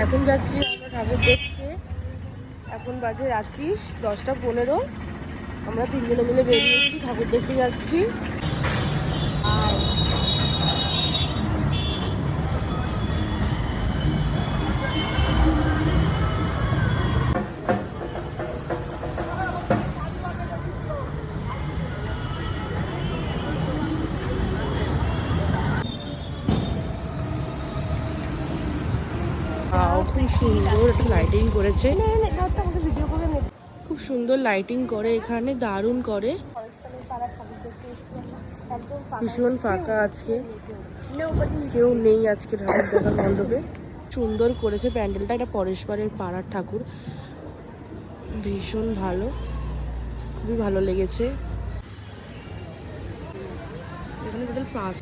এখন যাচ্ছি আমরা ঠাকুর দেখতে। এখন বাজে রাত্রি 10টা 15। আমরা 3 জনে মিলে বেরিয়েছি, ঠাকুর দেখতে যাচ্ছি। খুব সুন্দর একটা লাইটিং করেছে, খুব সুন্দর লাইটিং করে এখানে, দারুণ করে। ভীষণ ফাঁকা আজকে, কেউ নেই আজকে ঠাকুর দেখার মণ্ডপে। সুন্দর করেছে প্যান্ডেলটা, এটা পরেশবারের পাড়ার ঠাকুর, ভীষণ ভালো, খুবই ভালো লেগেছে। এখানে টোটাল 5।